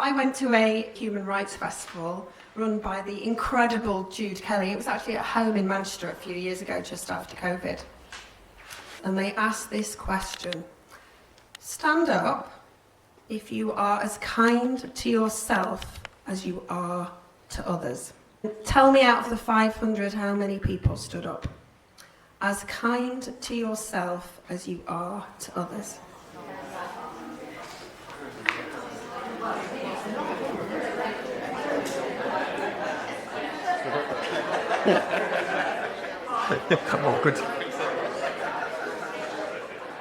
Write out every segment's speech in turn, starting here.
I went to a human rights festival run by the incredible Jude Kelly. It was actually at home in Manchester a few years ago, just after COVID. And they asked this question: stand up if you are as kind to yourself as you are to others. Tell me, out of the 500, how many people stood up? As kind to yourself as you are to others. Come on, good.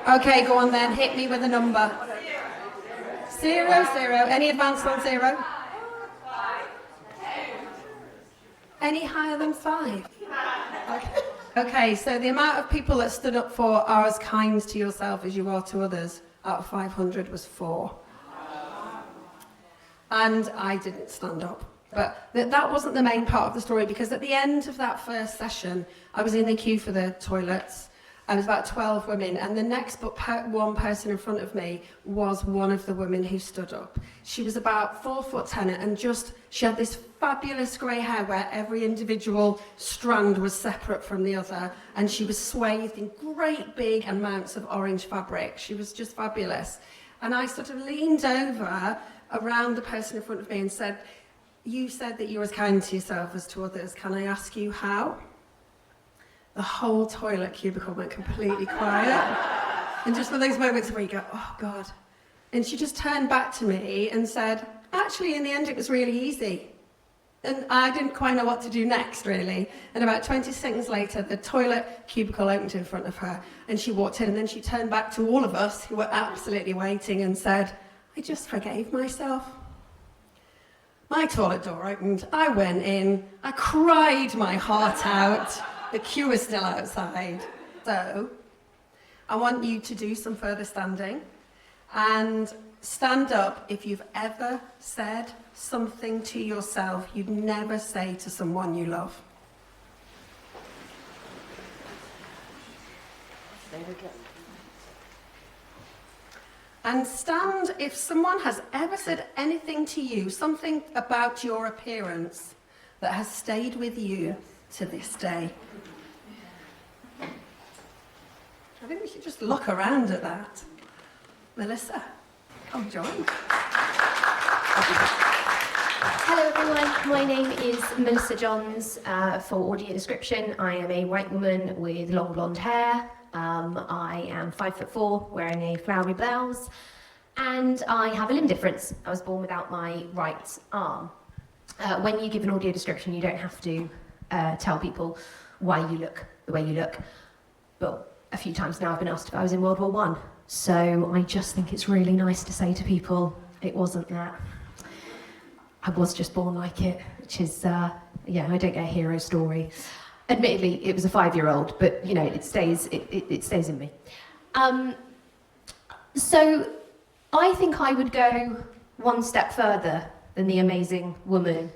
Okay, go on then, hit me with a number. 0, 0. Any advance on 0? Any higher than 5? Okay, so the amount of people that stood up for are as kind to yourself as you are to others out of 500 was 4. And I didn't stand up. But that wasn't the main part of the story, because at the end of that first session, I was in the queue for the toilets. And there was about 12 women, and the next but one person in front of me was one of the women who stood up. She was about 4'10", and she had this fabulous grey hair where every individual strand was separate from the other, and she was swathed in great big amounts of orange fabric. She was just fabulous. And I sort of leaned over around the person in front of me and said, "You said that you're as kind to yourself as to others. Can I ask you how?" The whole toilet cubicle went completely quiet. And just one of those moments where you go, oh God. And she just turned back to me and said, actually, in the end, it was really easy. And I didn't quite know what to do next, really. And about 20 seconds later, the toilet cubicle opened in front of her, and she walked in, and then she turned back to all of us who were absolutely waiting and said, I just forgave myself. My toilet door opened, I went in, I cried my heart out. The queue is still outside. So I want you to do some further standing and stand up if you've ever said something to yourself you'd never say to someone you love. There we go. And stand if someone has ever said anything to you, something about your appearance that has stayed with you to this day. I think we should just look around at that. Melissa, come join. Hello everyone, my name is Melissa Johns. For audio description, I am a white woman with long blonde hair. I am 5'4", wearing a flowery blouse, and I have a limb difference. I was born without my right arm. When you give an audio description, you don't have to tell people why you look the way you look. But a few times now I've been asked if I was in World War I. So I just think it's really nice to say to people, it wasn't that. I was just born like it, which is, I don't get a hero story. Admittedly, it was a 5-year-old, but you know, it stays in me. So I think I would go one step further than the amazing woman.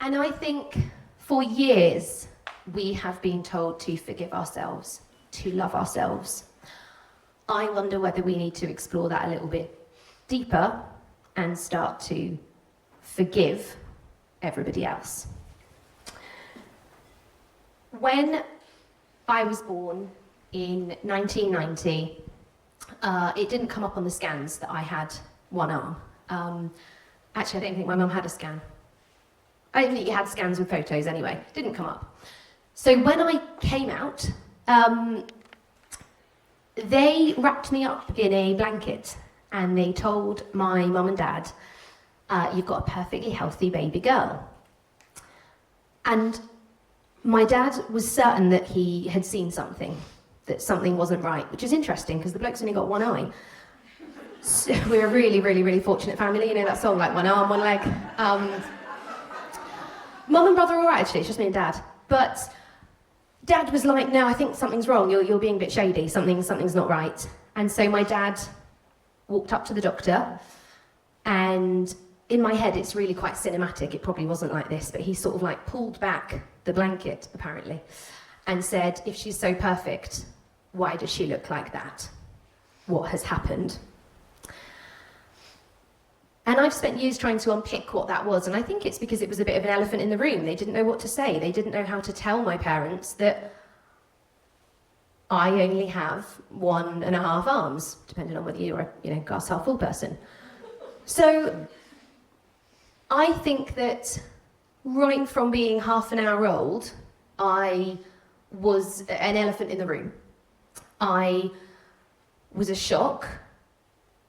And I think for years, we have been told to forgive ourselves, to love ourselves. I wonder whether we need to explore that a little bit deeper and start to forgive everybody else. When I was born in 1990, it didn't come up on the scans that I had one arm. Actually, I don't think my mum had a scan. I don't think you had scans with photos anyway. It didn't come up. So when I came out, they wrapped me up in a blanket and they told my mum and dad, you've got a perfectly healthy baby girl. And my dad was certain that he had seen something, that something wasn't right, which is interesting because the bloke's only got one eye. So we're a really, really, really fortunate family. You know that song, like one arm, one leg. Mum and brother are all right, actually, it's just me and dad. But Dad was like, no, I think something's wrong. You're being a bit shady. Something's not right. And so my dad walked up to the doctor, and in my head, it's really quite cinematic. It probably wasn't like this, but he sort of like pulled back the blanket, apparently, and said, if she's so perfect, why does she look like that? What has happened? And I've spent years trying to unpick what that was, and I think it's because it was a bit of an elephant in the room. They didn't know what to say. They didn't know how to tell my parents that I only have 1.5 arms, depending on whether you're a glass half full person. So I think that right from being half an hour old, I was an elephant in the room. I was a shock,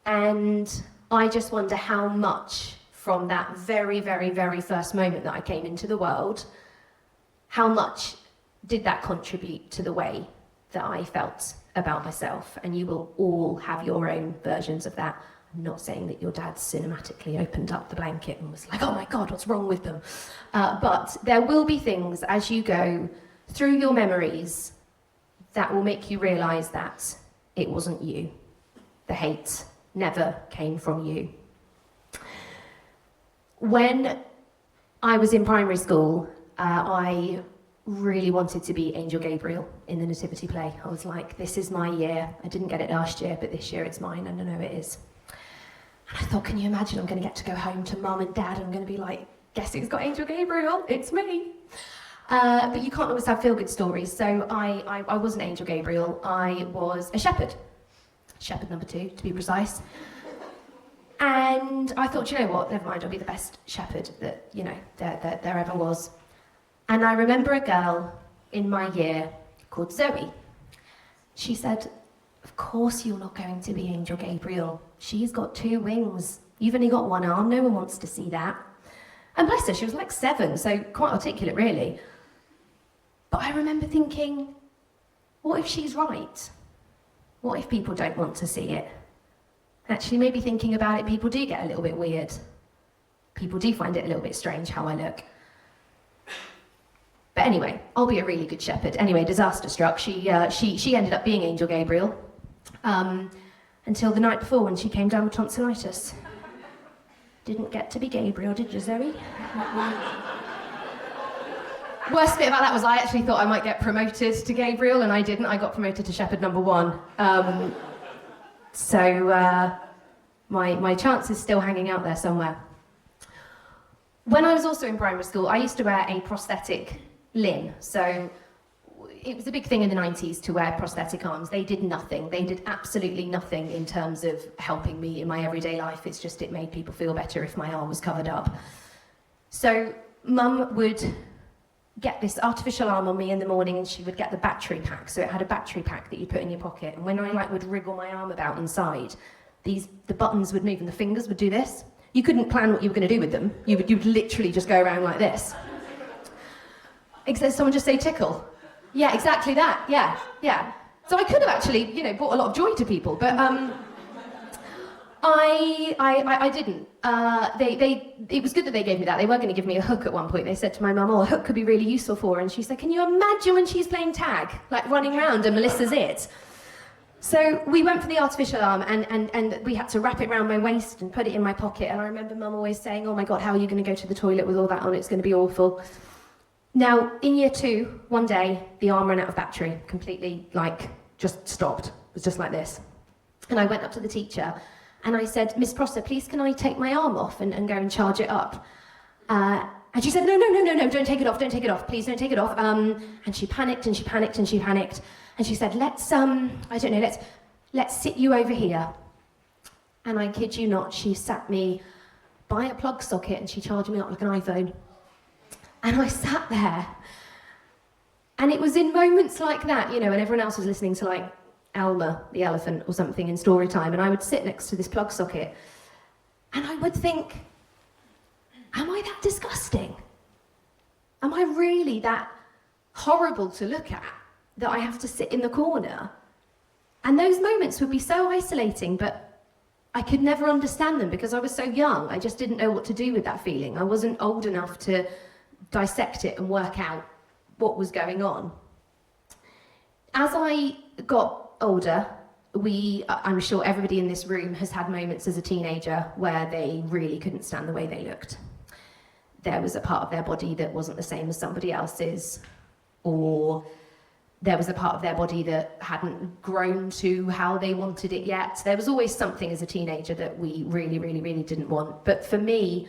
and I just wonder how much from that very, very, very first moment that I came into the world, how much did that contribute to the way that I felt about myself? And you will all have your own versions of that. I'm not saying that your dad cinematically opened up the blanket and was like, oh my God, what's wrong with them? But there will be things as you go through your memories that will make you realise that it wasn't you. The hate never came from you. When I was in primary school, I really wanted to be Angel Gabriel in the Nativity play. I was like, this is my year. I didn't get it last year, but this year it's mine, and I know it is. And I thought, can you imagine I'm going to get to go home to mum and dad, and I'm going to be like, guess who's got Angel Gabriel? It's me. But you can't always have feel-good stories, so I wasn't Angel Gabriel. I was a shepherd. Shepherd number 2, to be precise. And I thought, you know what, never mind, I'll be the best shepherd that, there ever was. And I remember a girl in my year called Zoe. She said, of course you're not going to be Angel Gabriel. She's got 2 wings. You've only got 1 arm, no one wants to see that. And bless her, she was like 7, so quite articulate really. But I remember thinking, what if she's right? What if people don't want to see it? Actually, maybe thinking about it, people do get a little bit weird. People do find it a little bit strange how I look. But anyway, I'll be a really good shepherd. Anyway, disaster struck. She ended up being Angel Gabriel until the night before when she came down with tonsillitis. Didn't get to be Gabriel, did you, Zoe? Worst bit about that was I actually thought I might get promoted to Gabriel, and I didn't. I got promoted to shepherd number 1. So my chance is still hanging out there somewhere. When I was also in primary school, I used to wear a prosthetic limb. So it was a big thing in the 90s to wear prosthetic arms. They did nothing. They did absolutely nothing in terms of helping me in my everyday life. It's just it made people feel better if my arm was covered up. So Mum would get this artificial arm on me in the morning, and she would get the battery pack. So it had a battery pack that you put in your pocket. And when I would wriggle my arm about inside, the buttons would move and the fingers would do this. You couldn't plan what you were going to do with them. You would literally just go around like this. Except someone just say tickle. Yeah, exactly that. Yeah. So I could have actually, brought a lot of joy to people, but I didn't. It was good that they gave me that. They were going to give me a hook at one point. They said to my mum, a hook could be really useful for her. And she said, can you imagine when she's playing tag, like running around and Melissa's it? So we went for the artificial arm, and we had to wrap it around my waist and put it in my pocket. And I remember Mum always saying, oh my God, how are you going to go to the toilet with all that on? It's going to be awful. Now, in year 2, one day, the arm ran out of battery, completely, just stopped. It was just like this. And I went up to the teacher, and I said, Miss Prosser, please can I take my arm off and go and charge it up? And she said, no, don't take it off, please don't take it off. And she panicked, and she panicked, and she panicked. And she said, let's sit you over here. And I kid you not, she sat me by a plug socket, and she charged me up like an iPhone. And I sat there, and it was in moments like that, and everyone else was listening to Elmer the elephant or something in story time, and I would sit next to this plug socket, and I would think, am I that disgusting? Am I really that horrible to look at that I have to sit in the corner? And those moments would be so isolating, but I could never understand them because I was so young. I just didn't know what to do with that feeling. I wasn't old enough to dissect it and work out what was going on. As I got older, I'm sure everybody in this room has had moments as a teenager where they really couldn't stand the way they looked. There was a part of their body that wasn't the same as somebody else's, or there was a part of their body that hadn't grown to how they wanted it yet. There was always something as a teenager that we really, really, really didn't want. But for me,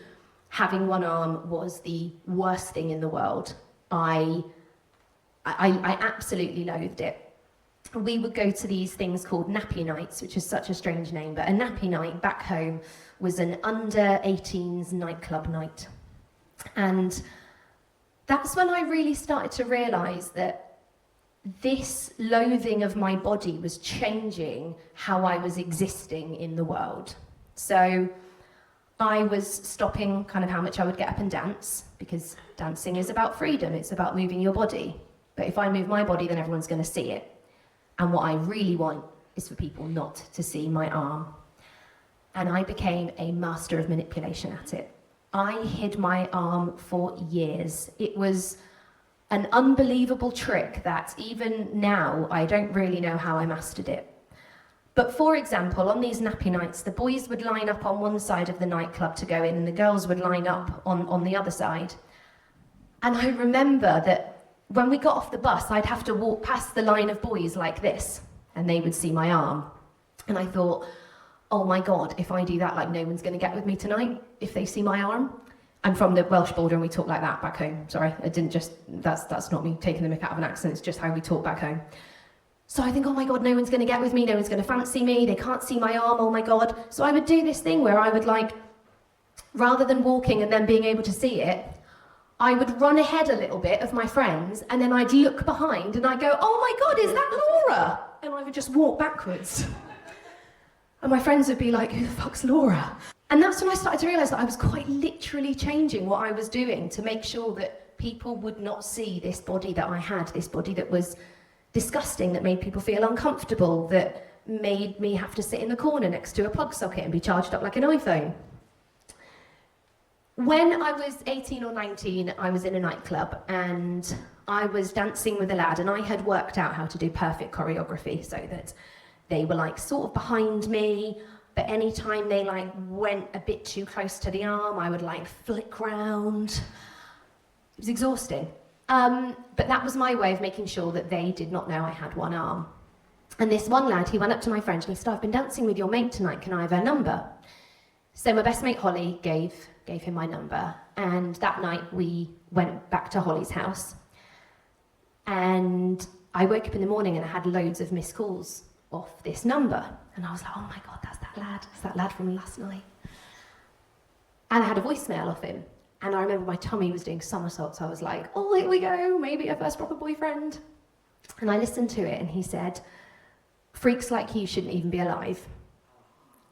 having one arm was the worst thing in the world. I absolutely loathed it. We would go to these things called nappy nights, which is such a strange name, but a nappy night back home was an under 18s nightclub night. And that's when I really started to realise that this loathing of my body was changing how I was existing in the world. So I was stopping kind of how much I would get up and dance, because dancing is about freedom, it's about moving your body. But if I move my body, then everyone's going to see it. And what I really want is for people not to see my arm. And I became a master of manipulation at it. I hid my arm for years. It was an unbelievable trick that even now, I don't really know how I mastered it. But for example, on these nappy nights, the boys would line up on one side of the nightclub to go in, and the girls would line up on the other side. And I remember that when we got off the bus, I'd have to walk past the line of boys like this, and they would see my arm. And I thought, oh my God, if I do that, like, no one's going to get with me tonight if they see my arm. I'm from the Welsh border and we talk like that back home. Sorry, I didn't just, that's not me taking the mick out of an accent, it's just how we talk back home. So I think, oh my God, no one's going to get with me, no one's going to fancy me, they can't see my arm, oh my God. So I would do this thing where I would, like, rather than walking and then being able to see it, I would run ahead a little bit of my friends, and then I'd look behind and I'd go, oh my God, is that Laura? And I would just walk backwards. And my friends would be like, who the fuck's Laura? And that's when I started to realise that I was quite literally changing what I was doing to make sure that people would not see this body that I had, this body that was disgusting, that made people feel uncomfortable, that made me have to sit in the corner next to a plug socket and be charged up like an iPhone. When I was 18 or 19, I was in a nightclub and I was dancing with a lad, and I had worked out how to do perfect choreography so that they were like sort of behind me, but anytime they like went a bit too close to the arm, I would like flick round. It was exhausting. But that was my way of making sure that they did not know I had one arm. And this one lad, he went up to my friend and he said, I've been dancing with your mate tonight, can I have her number? So my best mate Holly gave him my number, and that night we went back to Holly's house. And I woke up in the morning and I had loads of missed calls off this number. And I was like, oh my God, that's that lad. It's that lad from last night. And I had a voicemail off him. And I remember my tummy was doing somersaults. I was like, oh, here we go, maybe a first proper boyfriend. And I listened to it and he said, freaks like you shouldn't even be alive.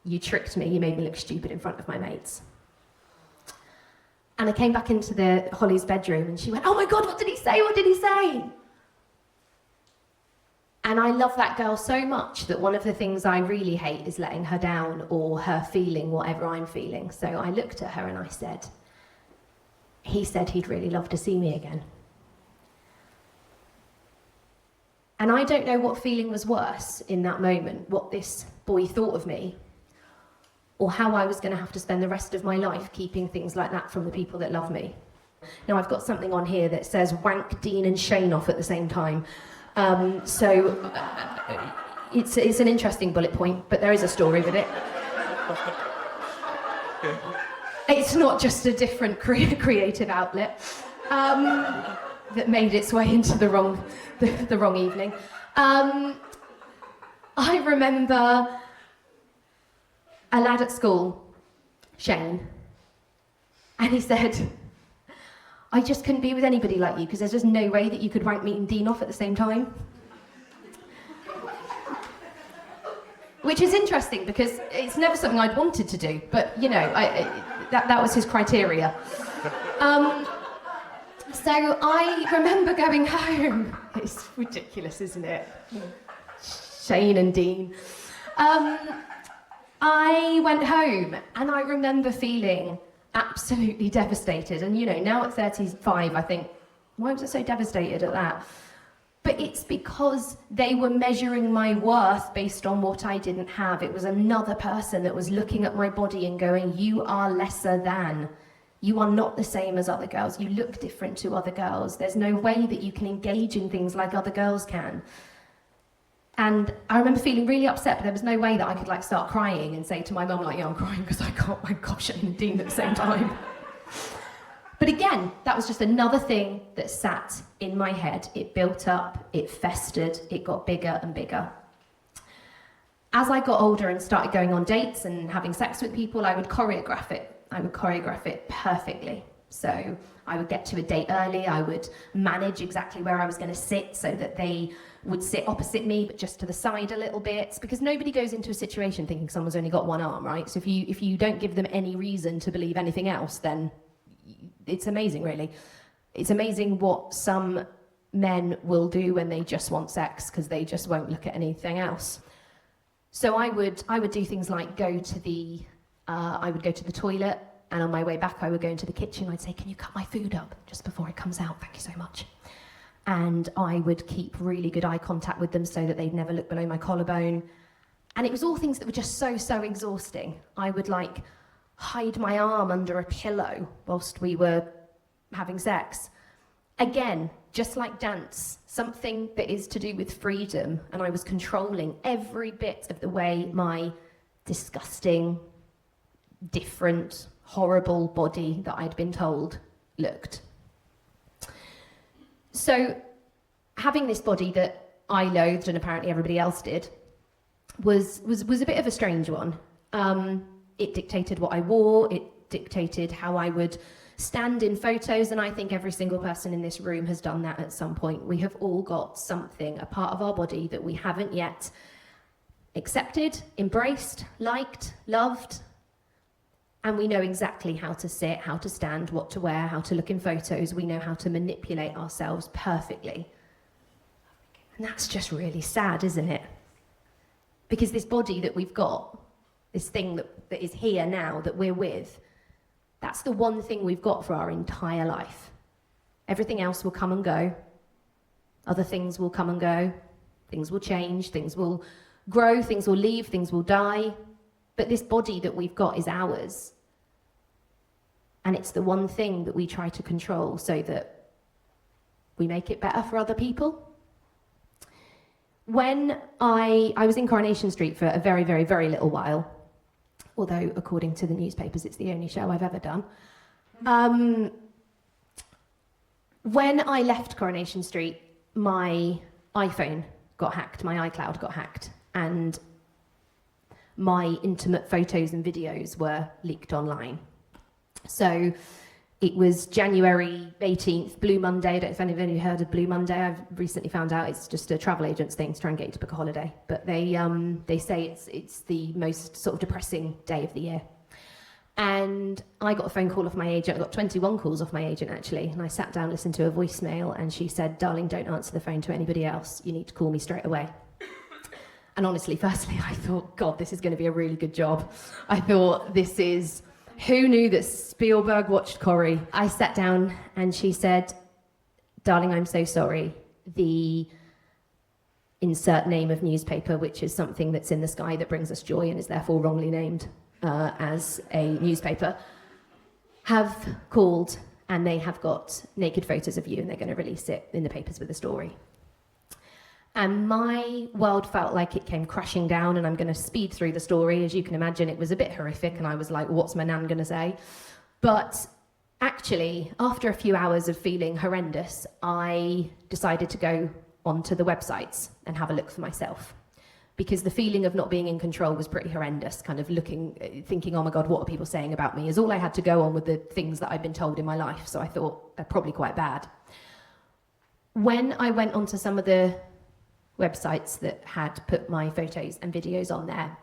You tricked me, you made me look stupid in front of my mates. And I came back into Holly's bedroom and she went, oh my God, what did he say? What did he say? And I love that girl so much that one of the things I really hate is letting her down or her feeling whatever I'm feeling. So I looked at her and I said, he said he'd really love to see me again. And I don't know what feeling was worse in that moment, what this boy thought of me, or how I was going to have to spend the rest of my life keeping things like that from the people that love me. Now I've got something on here that says wank Dean and Shane off at the same time. It's an interesting bullet point, but there is a story with it. It's not just a different creative outlet that made its way into the wrong evening. I remember a lad at school, Shane, and he said, I just couldn't be with anybody like you because there's just no way that you could wank me and Dean off at the same time. Which is interesting because it's never something I'd wanted to do, but you know, that was his criteria. So I remember going home. It's ridiculous, isn't it? Shane and Dean. I went home and I remember feeling absolutely devastated. And you know, now at 35, I think, why was I so devastated at that? But it's because they were measuring my worth based on what I didn't have. It was another person that was looking at my body and going, you are lesser than. You are not the same as other girls. You look different to other girls. There's no way that you can engage in things like other girls can. And I remember feeling really upset, but there was no way that I could like start crying and say to my mum, like, yeah, I'm crying because I can't, my gosh, and Nadine at the same time. But again, that was just another thing that sat in my head. It built up, it festered, it got bigger and bigger. As I got older and started going on dates and having sex with people, I would choreograph it. I would choreograph it perfectly. So I would get to a date early, I would manage exactly where I was going to sit so that they would sit opposite me, but just to the side a little bit, because nobody goes into a situation thinking someone's only got one arm, right? So if you don't give them any reason to believe anything else, then it's amazing, really. It's amazing what some men will do when they just want sex, because they just won't look at anything else. So I would do things like I would go to the toilet, and on my way back I would go into the kitchen. I'd say, can you cut my food up just before it comes out? Thank you so much. And I would keep really good eye contact with them so that they'd never look below my collarbone. And it was all things that were just so exhausting. I would like hide my arm under a pillow whilst we were having sex. Again, just like dance, something that is to do with freedom, and I was controlling every bit of the way my disgusting, different, horrible body that I'd been told looked. So having this body that I loathed and apparently everybody else did was a bit of a strange one. It dictated what I wore, it dictated how I would stand in photos, and I think every single person in this room has done that at some point. We have all got something, a part of our body that we haven't yet accepted, embraced, liked, loved, and we know exactly how to sit, how to stand, what to wear, how to look in photos. We know how to manipulate ourselves perfectly. And that's just really sad, isn't it? Because this body that we've got, this thing that is here now that we're with, that's the one thing we've got for our entire life. Everything else will come and go. Other things will come and go. Things will change, things will grow, things will leave, things will die. But this body that we've got is ours. And it's the one thing that we try to control so that we make it better for other people. When I was in Coronation Street for a very, very, very little while, although according to the newspapers, it's the only show I've ever done. When I left Coronation Street, my iPhone got hacked, my iCloud got hacked, and my intimate photos and videos were leaked online. So it was January 18th, Blue Monday. I don't know if any of you heard of Blue Monday. I've recently found out it's just a travel agent's thing to try and get you to book a holiday. But they say it's the most sort of depressing day of the year. And I got a phone call off my agent. I got 21 calls off my agent, actually. And I sat down, listened to a voicemail, and she said, darling, don't answer the phone to anybody else. You need to call me straight away. And honestly, firstly, I thought, God, this is going to be a really good job. I thought, who knew that Spielberg watched Corrie? I sat down and she said, darling, I'm so sorry. The insert name of newspaper, which is something that's in the sky that brings us joy and is therefore wrongly named as a newspaper, have called and they have got naked photos of you and they're going to release it in the papers with a story. And my world felt like it came crashing down, and I'm going to speed through the story. As you can imagine, it was a bit horrific, and I was like, what's my nan going to say? But actually, after a few hours of feeling horrendous, I decided to go onto the websites and have a look for myself. Because the feeling of not being in control was pretty horrendous, kind of thinking, oh my God, what are people saying about me? Is all I had to go on with the things that I'd been told in my life. So I thought, they're probably quite bad. When I went onto some of the websites that had put my photos and videos on there,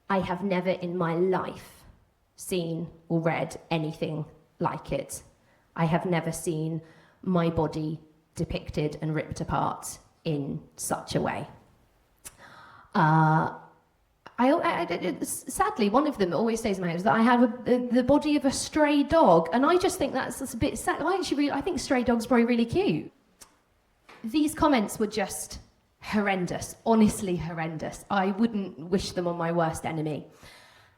I have never in my life seen or read anything like it. I have never seen my body depicted and ripped apart in such a way. Sadly, one of them that always stays in my head is that I have the body of a stray dog, and I just think that's a bit sad. I think stray dogs are probably really cute. These comments were just horrendous, honestly horrendous. I wouldn't wish them on my worst enemy.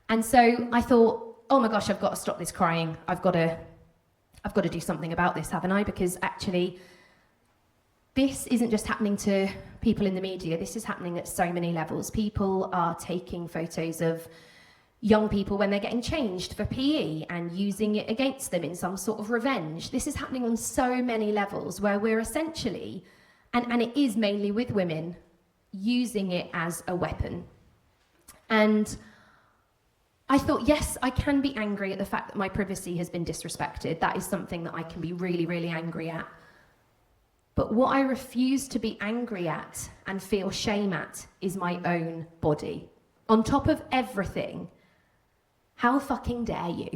And so I thought, oh my gosh, I've got to stop this crying. I've got to do something about this, haven't I? Because actually, this isn't just happening to people in the media. This is happening at so many levels. People are taking photos of young people when they're getting changed for PE and using it against them in some sort of revenge. This is happening on so many levels where we're essentially, and it is mainly with women, using it as a weapon. And I thought, yes, I can be angry at the fact that my privacy has been disrespected. That is something that I can be really, really angry at. But what I refuse to be angry at and feel shame at is my own body. On top of everything, how fucking dare you?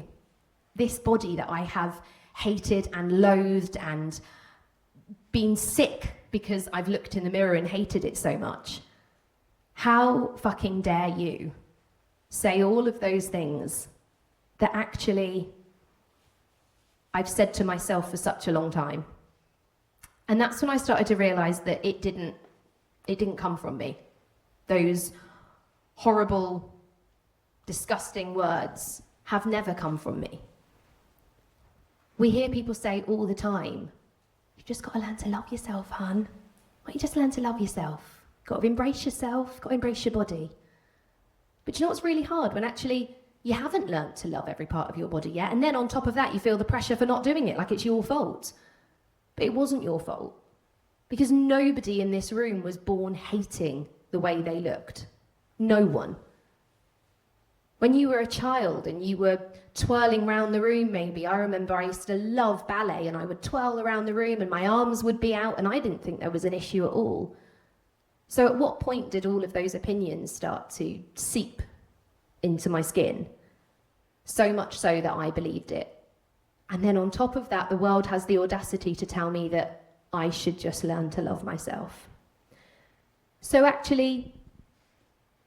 This body that I have hated and loathed and been sick because I've looked in the mirror and hated it so much. How fucking dare you say all of those things that actually I've said to myself for such a long time? And that's when I started to realize that it didn't come from me. Those horrible, disgusting words have never come from me. We hear people say all the time, you've just got to learn to love yourself, hun. Why don't you just learn to love yourself? Got to embrace yourself, got to embrace your body. But you know what's really hard? When actually you haven't learned to love every part of your body yet, and then on top of that you feel the pressure for not doing it, like it's your fault. But it wasn't your fault. Because nobody in this room was born hating the way they looked. No one. When you were a child and you were twirling around the room, maybe, I remember I used to love ballet and I would twirl around the room and my arms would be out and I didn't think there was an issue at all. So at what point did all of those opinions start to seep into my skin? So much so that I believed it. And then on top of that, the world has the audacity to tell me that I should just learn to love myself. So actually,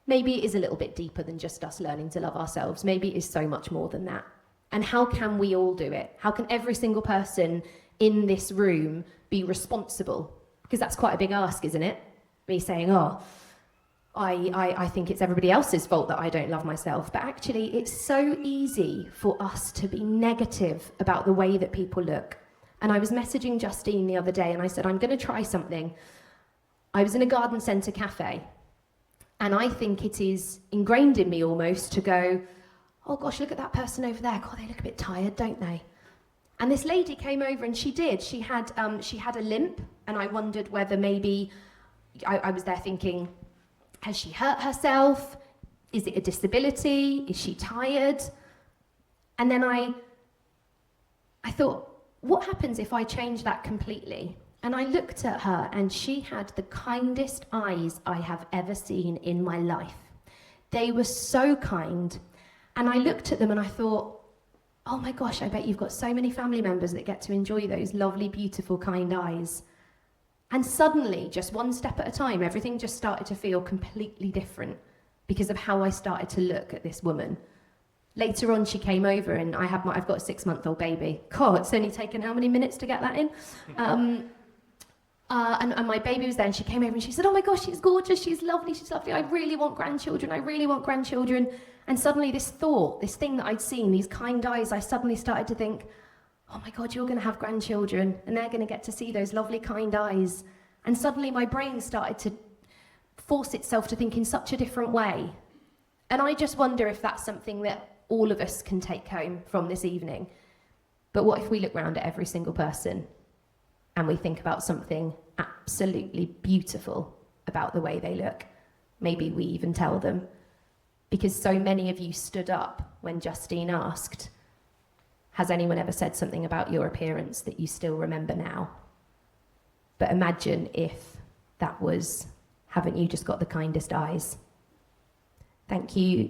maybe it is a little bit deeper than just us learning to love ourselves. Maybe it is so much more than that. And how can we all do it? How can every single person in this room be responsible? Because that's quite a big ask, isn't it? Me saying, oh, I think it's everybody else's fault that I don't love myself. But actually, it's so easy for us to be negative about the way that people look. And I was messaging Justine the other day and I said, I'm going to try something. I was in a garden centre cafe. And I think it is ingrained in me almost to go, oh gosh, look at that person over there. God, they look a bit tired, don't they? And this lady came over and she did. She had a limp. And I wondered whether maybe, I was there thinking, has she hurt herself? Is it a disability? Is she tired? And then I thought, what happens if I change that completely? And I looked at her and she had the kindest eyes I have ever seen in my life. They were so kind. And I looked at them and I thought, oh my gosh, I bet you've got so many family members that get to enjoy those lovely, beautiful, kind eyes. And suddenly, just one step at a time, everything just started to feel completely different because of how I started to look at this woman. Later on, she came over and I've got a 6-month-old baby. God, it's only taken how many minutes to get that in? And my baby was there and she came over and she said, oh my gosh, she's gorgeous, she's lovely, I really want grandchildren. And suddenly this thought, this thing that I'd seen, these kind eyes, I suddenly started to think, oh my God, you're going to have grandchildren and they're going to get to see those lovely kind eyes. And suddenly my brain started to force itself to think in such a different way. And I just wonder if that's something that all of us can take home from this evening. But what if we look round at every single person and we think about something absolutely beautiful about the way they look? Maybe we even tell them. Because so many of you stood up when Justine asked, has anyone ever said something about your appearance that you still remember now? But imagine if that was, haven't you just got the kindest eyes? Thank you.